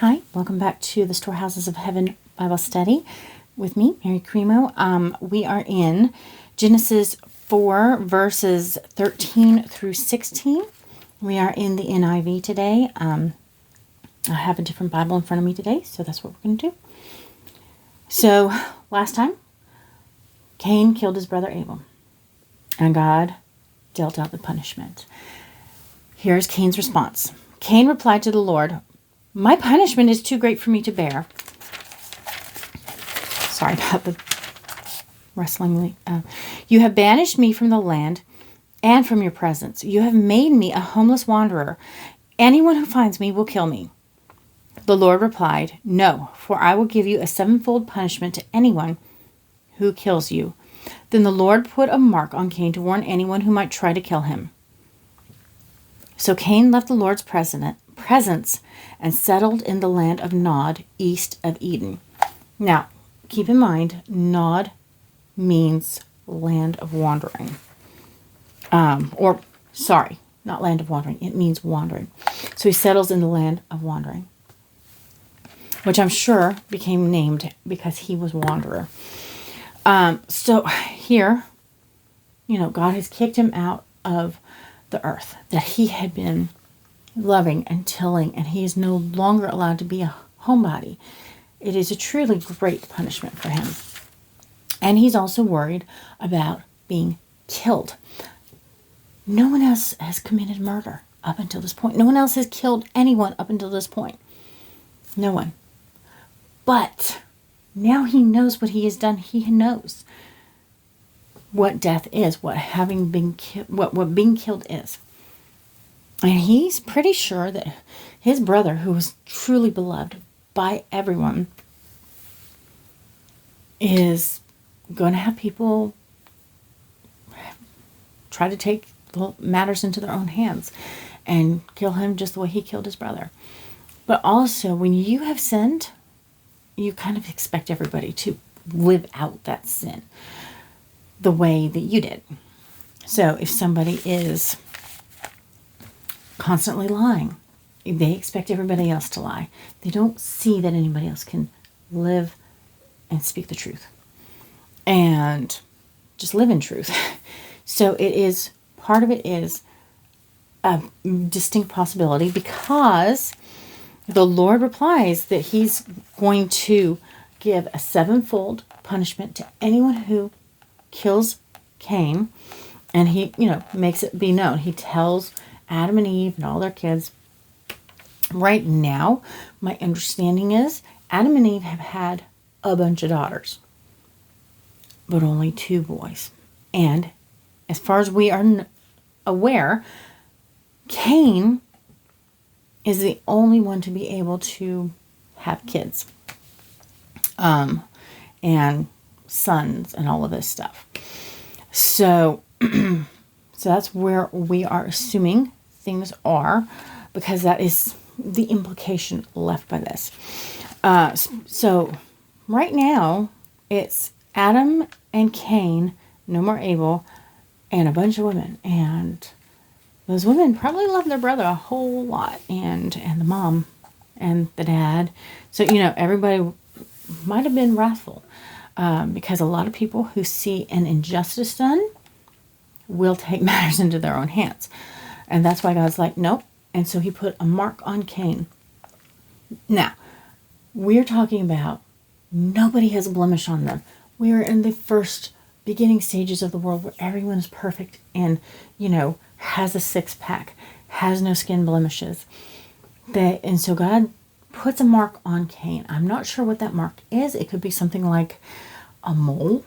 Hi, welcome back to the Storehouses of Heaven Bible Study with me, Mary Cremo. We are in Genesis 4, verses 13 through 16. We are in the NIV today. I have a different Bible in front of me today, so that's what we're going to do. So, last time, Cain killed his brother Abel, and God dealt out the punishment. Here's Cain's response. Cain replied to the Lord, "My punishment is too great for me to bear." Sorry about the wrestling. You have banished me from the land and from your presence. You have made me a homeless wanderer. Anyone who finds me will kill me. The Lord replied, "No, for I will give you a sevenfold punishment to anyone who kills you." Then the Lord put a mark on Cain to warn anyone who might try to kill him. So Cain left the Lord's presence and settled in the land of Nod, east of Eden. Now, keep in mind, Nod means land of wandering. Not land of wandering. It means wandering. So he settles in the land of wandering, which I'm sure became named because he was wanderer. So here, God has kicked him out of the earth that he had been loving and tilling, and he is no longer allowed to be a homebody. It is a truly great punishment for him. And he's also worried about being killed. No one else has committed murder up until this point. No one else has killed anyone up until this point. No one. But now he knows what he has done. He knows what death is, what being killed is. And he's pretty sure that his brother, who was truly beloved by everyone, is going to have people try to take matters into their own hands and kill him just the way he killed his brother. But also, when you have sinned, you kind of expect everybody to live out that sin the way that you did. So if somebody is constantly lying, they expect everybody else to lie. They don't see that anybody else can live and speak the truth and just live in truth. So part of it is a distinct possibility, because the Lord replies that he's going to give a sevenfold punishment to anyone who kills Cain. And he, makes it be known. He tells Adam and Eve and all their kids. Right now, my understanding is Adam and Eve have had a bunch of daughters, but only 2 boys. And as far as we are aware, Cain is the only one to be able to have kids, and sons and all of this stuff. So that's where we are assuming things are, because that is the implication left by this. So right now, it's Adam and Cain, no more Abel, and a bunch of women. And those women probably love their brother a whole lot, and the mom and the dad. So, everybody might have been wrathful, because a lot of people who see an injustice done will take matters into their own hands. And that's why God's like, nope. And so he put a mark on Cain. Now, we're talking about nobody has a blemish on them. We're in the first beginning stages of the world where everyone is perfect and, has a 6-pack, has no skin blemishes. And so God puts a mark on Cain. I'm not sure what that mark is. It could be something like a mole.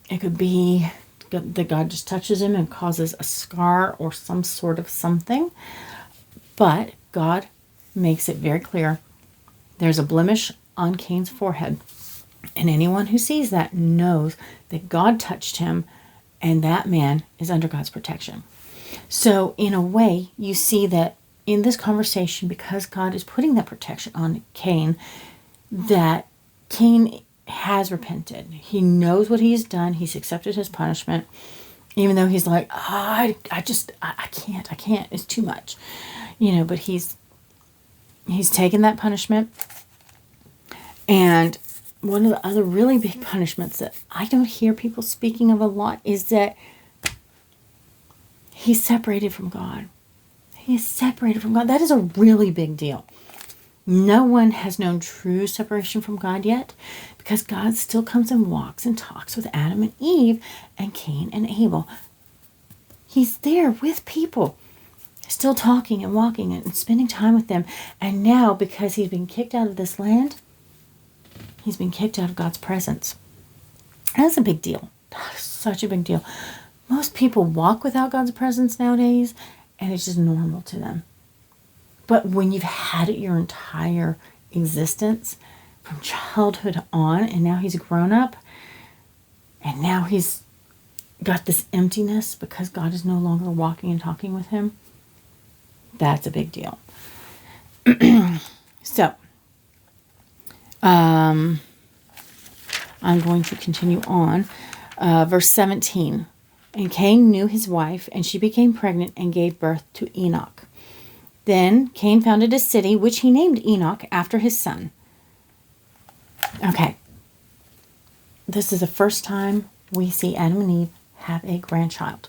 It could be that God just touches him and causes a scar or some sort of something. But God makes it very clear there's a blemish on Cain's forehead. And anyone who sees that knows that God touched him, and that man is under God's protection. So in a way, you see that in this conversation, because God is putting that protection on Cain, that Cain has repented. He knows what he's done. He's accepted his punishment, even though he's like, I can't. It's too much. But he's he's taken that punishment. And one of the other really big punishments that I don't hear people speaking of a lot is that he's separated from God. He is separated from God. That is a really big deal. No one has known true separation from God yet, because God still comes and walks and talks with Adam and Eve and Cain and Abel. He's there with people, still talking and walking and spending time with them. And now, because he's been kicked out of this land, he's been kicked out of God's presence. That's a big deal. That is such a big deal. Most people walk without God's presence nowadays, and it's just normal to them. But when you've had it your entire existence, from childhood on, and now he's grown up, and now he's got this emptiness because God is no longer walking and talking with him, that's a big deal. So, I'm going to continue on. Verse 17. And Cain knew his wife, and she became pregnant and gave birth to Enoch. Then Cain founded a city, which he named Enoch after his son. Okay. This is the first time we see Adam and Eve have a grandchild.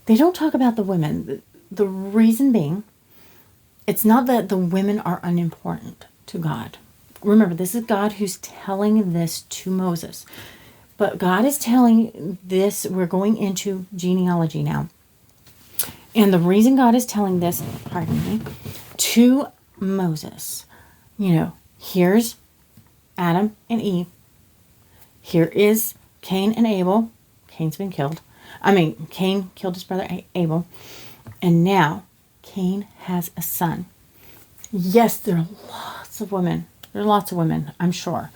They don't talk about the women. The reason being, it's not that the women are unimportant to God. Remember, this is God who's telling this to Moses. But God is telling this, we're going into genealogy now. And the reason God is telling this, pardon me, to Moses, here's Adam and Eve. Here is Cain and Abel. Cain's been killed. Cain killed his brother Abel. And now Cain has a son. Yes, there are lots of women. There are lots of women, I'm sure.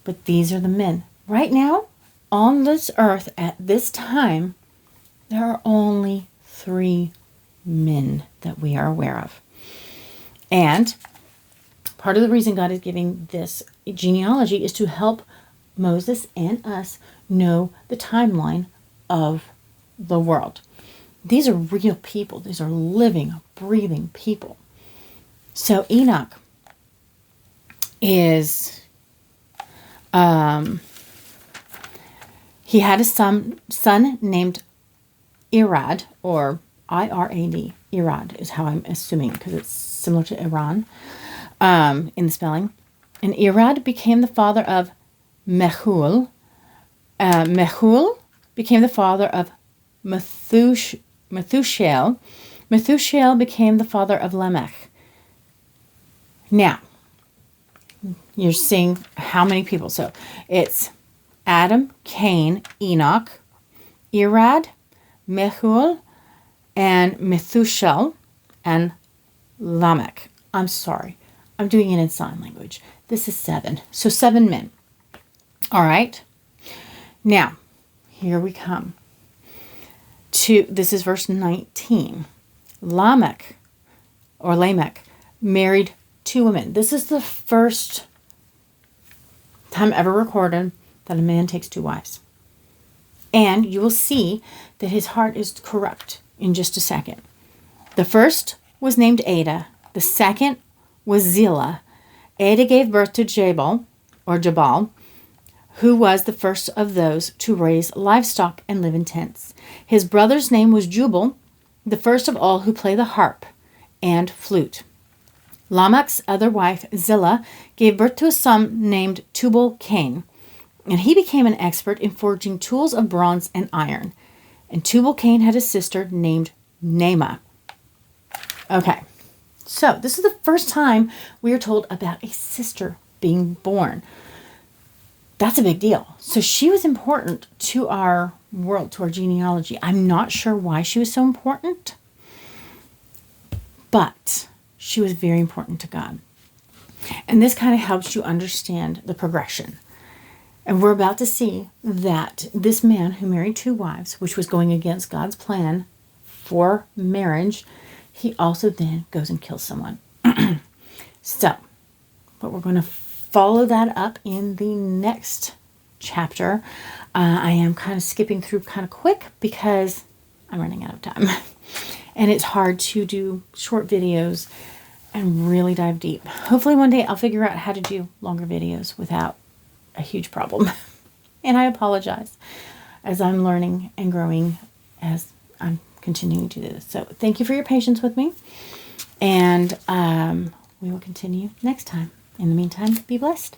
But these are the men. Right now, on this earth at this time, there are only 3 men that we are aware of. And part of the reason God is giving this genealogy is to help Moses and us know the timeline of the world. These are real people. These are living, breathing people. So Enoch is, he had a son named Irad, or Irad. Irad is how I'm assuming, because it's similar to Iran in the spelling. And Irad became the father of Mehul. Mehul became the father of Methushel. Methushel became the father of Lamech. Now, you're seeing how many people. So it's Adam, Cain, Enoch, Irad, Mehul, and Methushel, and Lamech. I'm sorry. I'm doing it in sign language. This is 7. So 7 men. All right. Now, here we come to, this is verse 19. Lamech married 2 women. This is the first time ever recorded that a man takes 2 wives. And you will see that his heart is corrupt in just a second. The first was named Ada. The second was Zillah. Ada gave birth to Jabal, who was the first of those to raise livestock and live in tents. His brother's name was Jubal, the first of all who play the harp and flute. Lamech's other wife, Zillah, gave birth to a son named Tubal-Cain, and he became an expert in forging tools of bronze and iron. And Tubal-Cain had a sister named Naamah. Okay, so this is the first time we are told about a sister being born. That's a big deal. So she was important to our world, to our genealogy. I'm not sure why she was so important, but she was very important to God. And this kind of helps you understand the progression. And we're about to see that this man who married 2 wives, which was going against God's plan for marriage, he also then goes and kills someone. But we're going to follow that up in the next chapter. I am kind of skipping through kind of quick because I'm running out of time. And it's hard to do short videos and really dive deep. Hopefully one day I'll figure out how to do longer videos without a huge problem. And I apologize as I'm learning and growing as I'm continuing to do this. So thank you for your patience with me. And we will continue next time. In the meantime, be blessed.